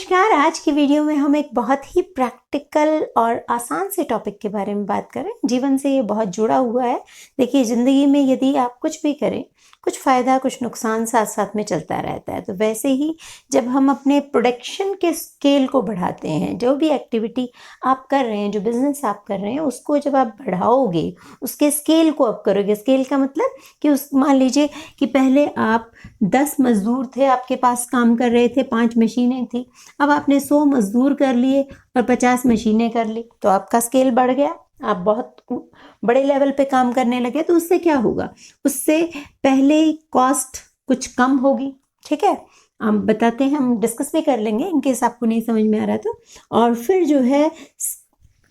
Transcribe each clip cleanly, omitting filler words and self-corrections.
नमस्कार। आज की वीडियो में हम एक बहुत ही प्रैक्टिकल और आसान से टॉपिक के बारे में बात करें। जीवन से ये बहुत जुड़ा हुआ है। देखिए, ज़िंदगी में यदि आप कुछ भी करें, कुछ फ़ायदा कुछ नुकसान साथ साथ में चलता रहता है। तो वैसे ही जब हम अपने प्रोडक्शन के स्केल को बढ़ाते हैं, जो भी एक्टिविटी आप कर रहे हैं, जो बिज़नेस आप कर रहे हैं, उसको जब आप बढ़ाओगे, उसके स्केल को अप करोगे। स्केल का मतलब कि उस मान लीजिए कि पहले आप 10 मज़दूर थे, आपके पास काम कर रहे थे, 5 मशीनें थी। अब आपने 100 मज़दूर कर लिए और 50 मशीनें कर ली, तो आपका स्केल बढ़ गया। आप बहुत बड़े लेवल पे काम करने लगे। तो उससे क्या होगा? उससे पहले कॉस्ट कुछ कम होगी। ठीक है, हम बताते हैं, हम डिस्कस भी कर लेंगे इन केस आपको नहीं समझ में आ रहा तो। और फिर जो है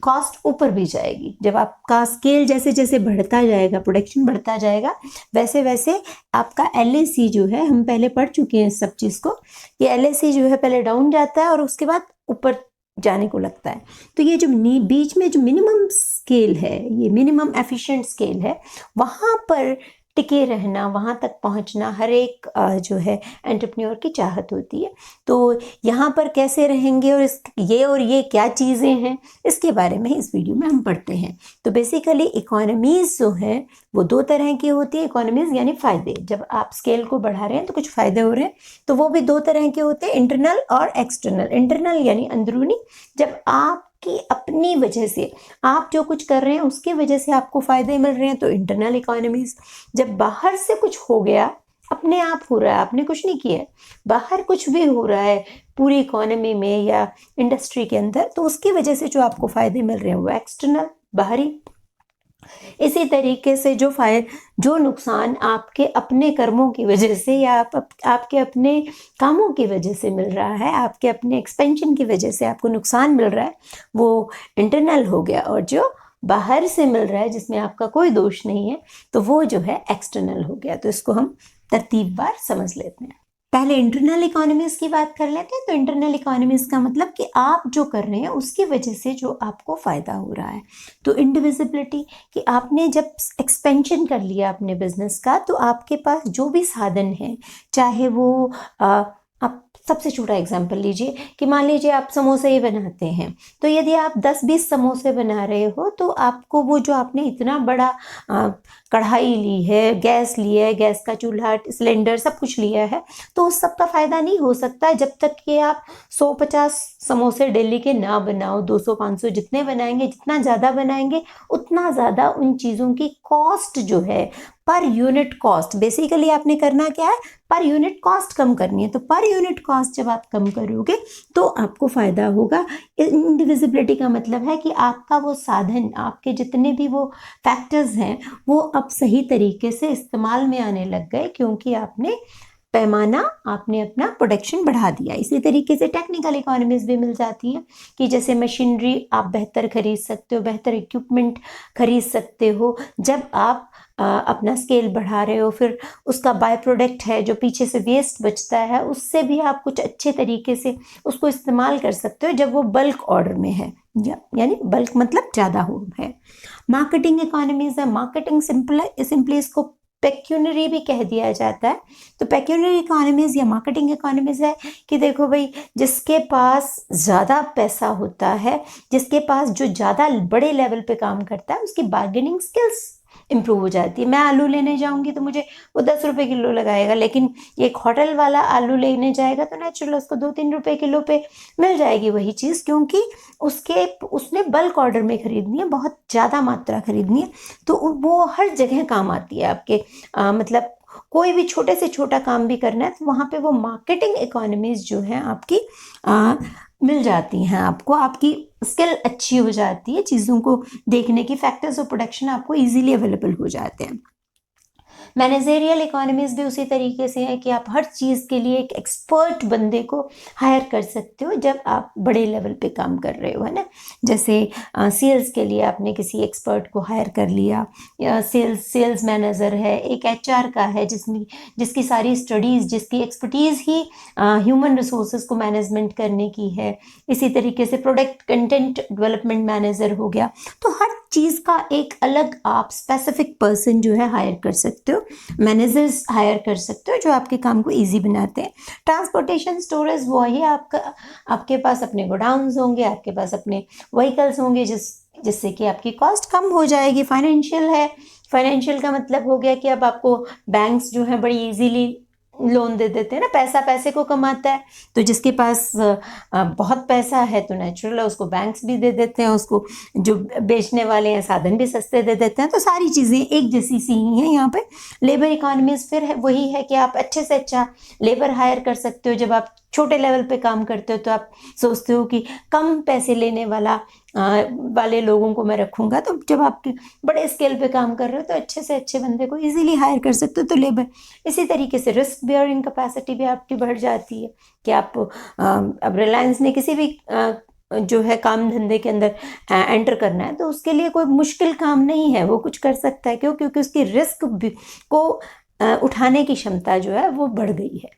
कॉस्ट ऊपर भी जाएगी। जब आपका स्केल जैसे जैसे बढ़ता जाएगा, प्रोडक्शन बढ़ता जाएगा, वैसे वैसे आपका LAC जो है, हम पहले पढ़ चुके हैं इस सब चीज़ को, ये LAC जो है पहले डाउन जाता है और उसके बाद ऊपर जाने को लगता है। तो ये जो बीच में जो मिनिमम स्केल है, ये मिनिमम एफिशिएंट स्केल है, वहाँ पर टिके रहना, वहाँ तक पहुँचना हर एक जो है एंटरप्रेन्योर की चाहत होती है। तो यहाँ पर कैसे रहेंगे और ये क्या चीज़ें हैं, इसके बारे में इस वीडियो में हम पढ़ते हैं। तो बेसिकली इकोनॉमीज़ जो हैं वो दो तरह की होती है। इकोनॉमीज़ यानी फ़ायदे। जब आप स्केल को बढ़ा रहे हैं तो कुछ फ़ायदे हो रहे हैं, तो वो भी दो तरह के होते हैं, इंटरनल और एक्सटर्नल। इंटरनल यानी अंदरूनी, जब आपकी अपनी वजह से, आप जो कुछ कर रहे हैं उसकी वजह से आपको फ़ायदे मिल रहे हैं, तो इंटरनल इकोनॉमीज़। जब बाहर से कुछ हो गया, अपने आप हो रहा है, आपने कुछ नहीं किया है, बाहर कुछ भी हो रहा है पूरी इकोनॉमी में या इंडस्ट्री के अंदर, तो उसकी वजह से जो आपको फ़ायदे मिल रहे हैं वो एक्सटर्नल, बाहरी। इसी तरीके से जो नुकसान आपके अपने कर्मों की वजह से या आपके अपने कामों की वजह से मिल रहा है, आपके अपने एक्सपेंशन की वजह से आपको नुकसान मिल रहा है, वो इंटरनल हो गया। और जो बाहर से मिल रहा है, जिसमें आपका कोई दोष नहीं है, तो वो जो है एक्सटर्नल हो गया। तो इसको हम तरतीबवार समझ लेते हैं। पहले इंटरनल इकोनॉमीज़ की बात कर लेते हैं। तो इंटरनल इकोनॉमीज़ का मतलब कि आप जो कर रहे हैं उसकी वजह से जो आपको फ़ायदा हो रहा है। तो इंडिविजिबिलिटी, कि आपने जब एक्सपेंशन कर लिया अपने बिजनेस का, तो आपके पास जो भी साधन है, चाहे वो आप सबसे छोटा एग्जांपल लीजिए कि मान लीजिए आप समोसे ही बनाते हैं, तो यदि आप 10-20 समोसे बना रहे हो, तो आपको वो जो आपने इतना बड़ा कढ़ाई ली है, गैस लिया है, गैस का चूल्हा, सिलेंडर, सब कुछ लिया है, तो उस सब का फ़ायदा नहीं हो सकता जब तक कि आप 100-50 समोसे डेली के ना बनाओ। 200-500 जितने बनाएंगे, जितना ज़्यादा बनाएंगे, उतना ज़्यादा उन चीज़ों की कॉस्ट जो है, पर यूनिट कॉस्ट, बेसिकली आपने करना क्या है, पर यूनिट कॉस्ट कम करनी है। तो पर यूनिट कॉस्ट जब आप कम करोगे तो आपको फ़ायदा होगा। इंडिविजिबिलिटी का मतलब है कि आपका वो साधन, आपके जितने भी वो फैक्टर्स हैं, वो अब सही तरीके से इस्तेमाल में आने लग गए, क्योंकि आपने अपना प्रोडक्शन बढ़ा दिया। इसी तरीके से टेक्निकल इकोनॉमीज भी मिल जाती हैं कि जैसे मशीनरी आप बेहतर खरीद सकते हो, बेहतर इक्विपमेंट खरीद सकते हो जब आप अपना स्केल बढ़ा रहे हो। फिर उसका बाय प्रोडक्ट है, जो पीछे से वेस्ट बचता है, उससे भी आप कुछ अच्छे तरीके से उसको इस्तेमाल कर सकते हो जब वो बल्क ऑर्डर में है, यानी बल्क मतलब ज़्यादा हो है। मार्केटिंग इकोनॉमीज है। मार्केटिंग सिंपली इसको पेक्यूनरी भी कह दिया जाता है। तो पेक्यूनरी इकोनॉमीज या मार्केटिंग इकोनॉमीज है कि देखो भाई, जिसके पास ज़्यादा पैसा होता है, जिसके पास जो ज़्यादा बड़े लेवल पे काम करता है, उसकी बार्गेनिंग स्किल्स इम्प्रूव हो जाती है। मैं आलू लेने जाऊंगी तो मुझे वो 10 रुपये किलो लगाएगा, लेकिन एक होटल वाला आलू लेने जाएगा तो नेचुरल उसको 2-3 रुपये किलो पे मिल जाएगी वही चीज़, क्योंकि उसने बल्क ऑर्डर में खरीदनी है, बहुत ज़्यादा मात्रा खरीदनी है। तो वो हर जगह काम आती है आपके, मतलब कोई भी छोटे से छोटा काम भी करना है तो वहाँ पे वो मार्केटिंग इकोनॉमीज जो है आपकी मिल जाती हैं आपको। आपकी स्किल अच्छी हो जाती है, चीज़ों को देखने की, फैक्टर्स ऑफ प्रोडक्शन आपको इजीली अवेलेबल हो जाते हैं। मैनेजरियल इकोनॉमीज भी उसी तरीके से है कि आप हर चीज़ के लिए एक एक्सपर्ट बंदे को हायर कर सकते हो जब आप बड़े लेवल पे काम कर रहे हो, है ना। जैसे सेल्स के लिए आपने किसी एक्सपर्ट को हायर कर लिया, या सेल्स मैनेजर है, एक HR का है जिसकी सारी स्टडीज़, जिसकी एक्सपर्टीज़ ही ह्यूमन रिसोर्सेज को मैनेजमेंट करने की है। इसी तरीके से प्रोडक्ट कंटेंट डेवलपमेंट मैनेजर हो गया। तो हर चीज़ का एक अलग आप स्पेसिफिक पर्सन जो है हायर कर सकते हो, मैनेजर्स हायर कर सकते हो जो आपके काम को ईजी बनाते हैं। ट्रांसपोर्टेशन स्टोरेज वही आपके पास अपने गोडाउन्स होंगे, आपके पास अपने व्हीकल्स होंगे जिससे कि आपकी कॉस्ट कम हो जाएगी। फाइनेंशियल है, फाइनेंशियल का मतलब हो गया कि अब आपको बैंक्स जो है बड़ी इजीली लोन दे देते हैं ना, पैसा पैसे को कमाता है, तो जिसके पास बहुत पैसा है तो नेचुरल है उसको बैंक्स भी दे देते हैं, उसको जो बेचने वाले हैं साधन भी सस्ते दे देते हैं। तो सारी चीज़ें एक जैसी सी ही हैं यहाँ पे। लेबर इकोनॉमीज फिर है, वही है कि आप अच्छे से अच्छा लेबर हायर कर सकते हो। जब आप छोटे लेवल पे काम करते हो तो आप सोचते हो कि कम पैसे लेने वाले लोगों को मैं रखूँगा, तो जब आप बड़े स्केल पे काम कर रहे हो तो अच्छे से अच्छे बंदे को इजीली हायर कर सकते हो। तो लेबर इसी तरीके से रिस्क बेयरिंग कैपेसिटी भी आपकी बढ़ जाती है कि आप अब रिलायंस ने किसी भी जो है काम धंधे के अंदर एंटर करना है तो उसके लिए कोई मुश्किल काम नहीं है, वो कुछ कर सकता है। क्यों? क्योंकि उसकी रिस्क को उठाने की क्षमता जो है वो बढ़ गई है।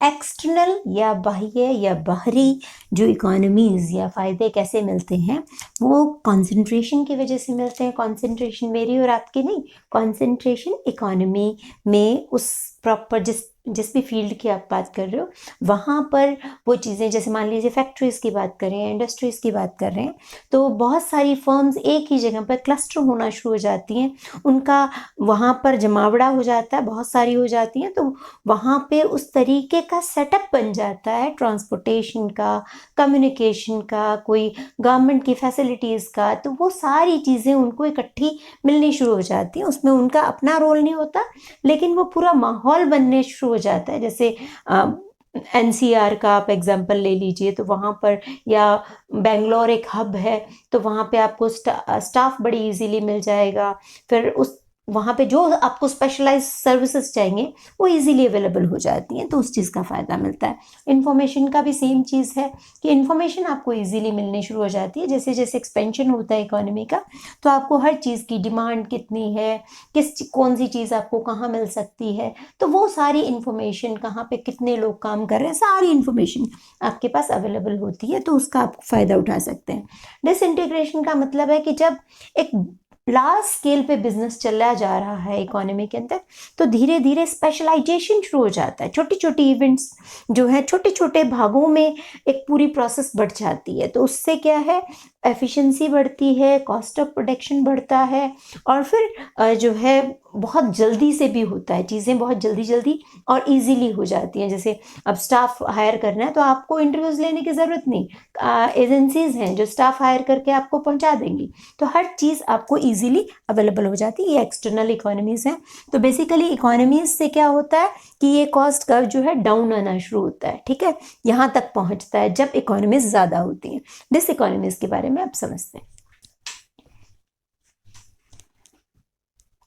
एक्सटर्नल या बाह्य या बाहरी जो इकोनॉमीज या फ़ायदे कैसे मिलते हैं, वो कंसंट्रेशन की वजह से मिलते हैं। कंसंट्रेशन मेरी और आपकी नहीं, कंसंट्रेशन इकोनॉमी में उस प्रॉपर जिस भी फील्ड की आप बात कर रहे हो वहाँ पर वो चीज़ें, जैसे मान लीजिए फैक्ट्रीज़ की बात करें, इंडस्ट्रीज़ की बात कर रहे हैं, तो बहुत सारी फर्म्स एक ही जगह पर क्लस्टर होना शुरू हो जाती हैं, उनका वहाँ पर जमावड़ा हो जाता है, बहुत सारी हो जाती हैं, तो वहाँ पे उस तरीके का सेटअप बन जाता है ट्रांसपोर्टेशन का, कम्युनिकेशन का, कोई गवर्नमेंट की फैसिलिटीज़ का, तो वो सारी चीज़ें उनको इकट्ठी मिलनी शुरू हो जाती हैं। उसमें उनका अपना रोल नहीं होता, लेकिन वो पूरा माहौल बनने शुरू हो जाता है। जैसे एनसीआर का आप एग्जांपल ले लीजिए, तो वहाँ पर, या बेंगलोर एक हब है, तो वहाँ पे आपको स्टाफ बड़ी इजीली मिल जाएगा। फिर उस वहाँ पे जो आपको स्पेशलाइज सर्विसेज चाहिए वो इजीली अवेलेबल हो जाती हैं, तो उस चीज़ का फ़ायदा मिलता है। इन्फॉर्मेशन का भी सेम चीज़ है कि इन्फॉर्मेशन आपको इजीली मिलनी शुरू हो जाती है। जैसे जैसे एक्सपेंशन होता है इकोनॉमी का, तो आपको हर चीज़ की डिमांड कितनी है, कौन सी चीज़ आपको कहाँ मिल सकती है, तो वो सारी इन्फॉर्मेशन, कहाँ पे कितने लोग काम कर रहे हैं, सारी इन्फॉर्मेशन आपके पास अवेलेबल होती है, तो उसका आप फ़ायदा उठा सकते हैं। डिसइंटीग्रेशन का मतलब है कि जब एक लार्ज स्केल पे बिजनेस चला जा रहा है इकोनॉमी के अंदर, तो धीरे धीरे स्पेशलाइजेशन शुरू हो जाता है। छोटी छोटी इवेंट्स जो है छोटे छोटे भागों में एक पूरी प्रोसेस बढ़ जाती है, तो उससे क्या है, एफिशिएंसी बढ़ती है, कॉस्ट ऑफ प्रोडक्शन बढ़ता है, और फिर जो है बहुत जल्दी से भी होता है, चीज़ें बहुत जल्दी जल्दी और इजीली हो जाती हैं। जैसे अब स्टाफ हायर करना है तो आपको इंटरव्यूज़ लेने की ज़रूरत नहीं, एजेंसीज़ हैं जो स्टाफ हायर करके आपको पहुंचा देंगी, तो हर चीज़ आपको इजीली अवेलेबल हो जाती है। ये एक्सटर्नल इकोनॉमीज़ हैं। तो बेसिकली इकोनॉमीज़ से क्या होता है कि ये कॉस्ट कर्व जो है डाउन आना शुरू होता है, ठीक है, यहाँ तक पहुँचता है जब इकोनॉमीज़ ज़्यादा होती हैं। डिस इकोनॉमीज़ के बारे में आप समझते हैं।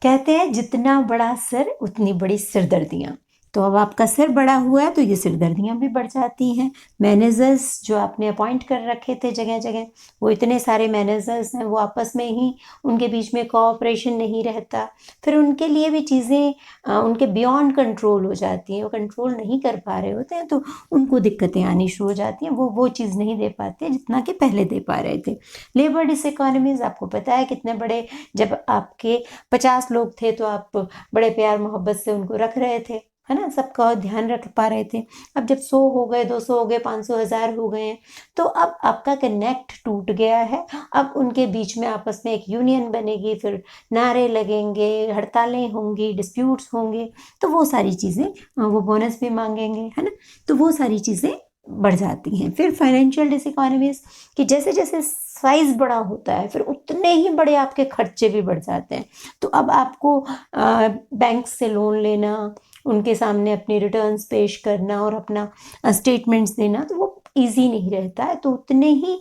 कहते हैं जितना बड़ा सिर उतनी बड़ी सिरदर्दियाँ। तो अब आपका सिर बड़ा हुआ है तो ये सिरदर्दियाँ भी बढ़ जाती हैं। मैनेजर्स जो आपने अपॉइंट कर रखे थे जगह जगह, वो इतने सारे मैनेजर्स हैं, वो आपस में ही उनके बीच में कोऑपरेशन नहीं रहता, फिर उनके लिए भी चीज़ें उनके बियॉन्ड कंट्रोल हो जाती हैं, वो कंट्रोल नहीं कर पा रहे होते हैं, तो उनको दिक्कतें आनी शुरू हो जाती हैं, वो चीज़ नहीं दे पाते जितना कि पहले दे पा रहे थे। लेबर डिसइकोनॉमीज़ आपको पता है कितने बड़े, जब आपके 50 लोग थे तो आप बड़े प्यार मोहब्बत से उनको रख रहे थे, है ना, सबका ध्यान रख पा रहे थे। अब जब 100 हो गए, 200 हो गए, 500, 1000 हो गए हैं, तो अब आपका कनेक्ट टूट गया है। अब उनके बीच में आपस में एक यूनियन बनेगी, फिर नारे लगेंगे, हड़तालें होंगी, डिस्प्यूट्स होंगे, तो वो सारी चीज़ें, वो बोनस भी मांगेंगे, है ना, तो वो सारी चीज़ें बढ़ जाती हैं। फिर फाइनेंशियल डिसइकोनॉमीज़ कि जैसे जैसे साइज बड़ा होता है फिर उतने ही बड़े आपके खर्चे भी बढ़ जाते हैं। तो अब आपको बैंक से लोन लेना, उनके सामने अपनी रिटर्न्स पेश करना और अपना स्टेटमेंट्स देना, तो वो इजी नहीं रहता है। तो उतने ही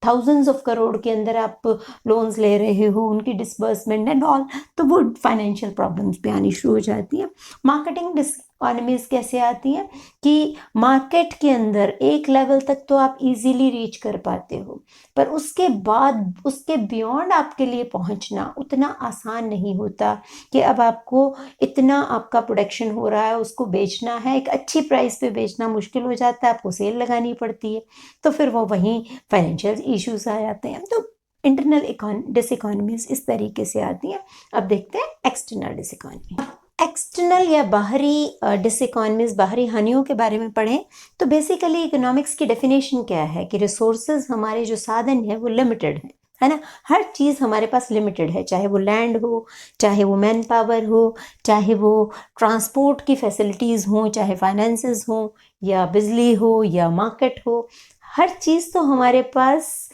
थाउजेंड्स ऑफ करोड़ के अंदर आप लोन्स ले रहे हो, उनकी डिसबर्समेंट एंड ऑल, तो वो फाइनेंशियल प्रॉब्लम्स पे आनी शुरू हो जाती है। मार्केटिंग डिसइकोनॉमीज कैसे आती हैं कि मार्केट के अंदर एक लेवल तक तो आप इजीली रीच कर पाते हो, पर उसके बाद उसके बियॉन्ड आपके लिए पहुंचना उतना आसान नहीं होता कि अब आपको इतना आपका प्रोडक्शन हो रहा है, उसको बेचना है, एक अच्छी प्राइस पे बेचना मुश्किल हो जाता है, आपको सेल लगानी पड़ती है, तो फिर वो वहीं फाइनेंशियल इश्यूज आ जाते हैं। तो इंटरनल डिसइकोनॉमीज इस तरीके से आती हैं। अब देखते हैं एक्सटर्नल डिसइकोनॉमी। एक्सटर्नल या बाहरी डिसइकोनॉमीज, बाहरी हानियों के बारे में पढ़ें तो बेसिकली इकोनॉमिक्स की डेफिनेशन क्या है कि रिसोर्सेज, हमारे जो साधन है वो लिमिटेड है ना। हर चीज़ हमारे पास लिमिटेड है, चाहे वो लैंड हो, चाहे वो मैन पावर हो, चाहे वो ट्रांसपोर्ट की फैसिलिटीज़ हों, चाहे फाइनेंसेस हों, या बिजली हो, या मार्केट हो। हर चीज़ तो हमारे पास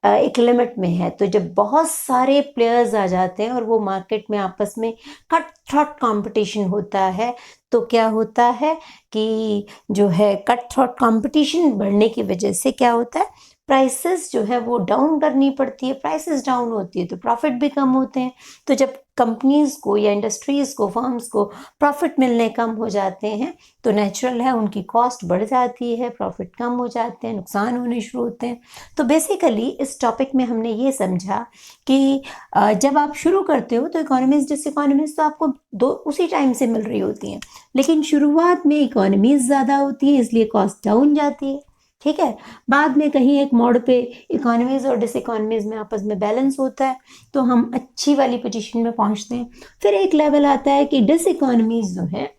एक लिमिट में है। तो जब बहुत सारे प्लेयर्स आ जाते हैं और वो मार्केट में आपस में कट थ्रॉट कंपटीशन होता है, तो क्या होता है कि जो है कट थ्रॉट कंपटीशन बढ़ने की वजह से क्या होता है, प्राइसेस जो है वो डाउन करनी पड़ती है। प्राइसेस डाउन होती है तो प्रॉफिट भी कम होते हैं। तो जब कंपनीज को या इंडस्ट्रीज को, फर्म्स को प्रॉफिट मिलने कम हो जाते हैं तो नेचुरल है उनकी कॉस्ट बढ़ जाती है, प्रॉफिट कम हो जाते हैं, नुकसान होने शुरू होते हैं। तो बेसिकली इस टॉपिक में हमने ये समझा कि जब आप शुरू करते हो तो इकोनॉमीज, डिसइकोनॉमीज तो आपको दो उसी टाइम से मिल रही होती हैं, लेकिन शुरुआत में इकोनॉमीज ज़्यादा होती है इसलिए कॉस्ट डाउन जाती है, ठीक है। बाद में कहीं एक मोड़ पे इकोनॉमीज और डिसइकोनॉमीज में आपस में बैलेंस होता है तो हम अच्छी वाली पोजीशन में पहुंचते हैं। फिर एक लेवल आता है कि डिसइकोनॉमीज जो है,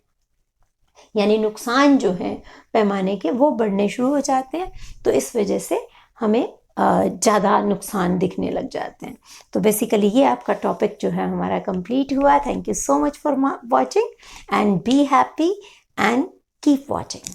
यानी नुकसान जो है पैमाने के, वो बढ़ने शुरू हो जाते हैं। तो इस वजह से हमें ज़्यादा नुकसान दिखने लग जाते हैं। तो बेसिकली ये आपका टॉपिक जो है हमारा कंप्लीट हुआ। Thank you so much for watching and be happy and keep watching.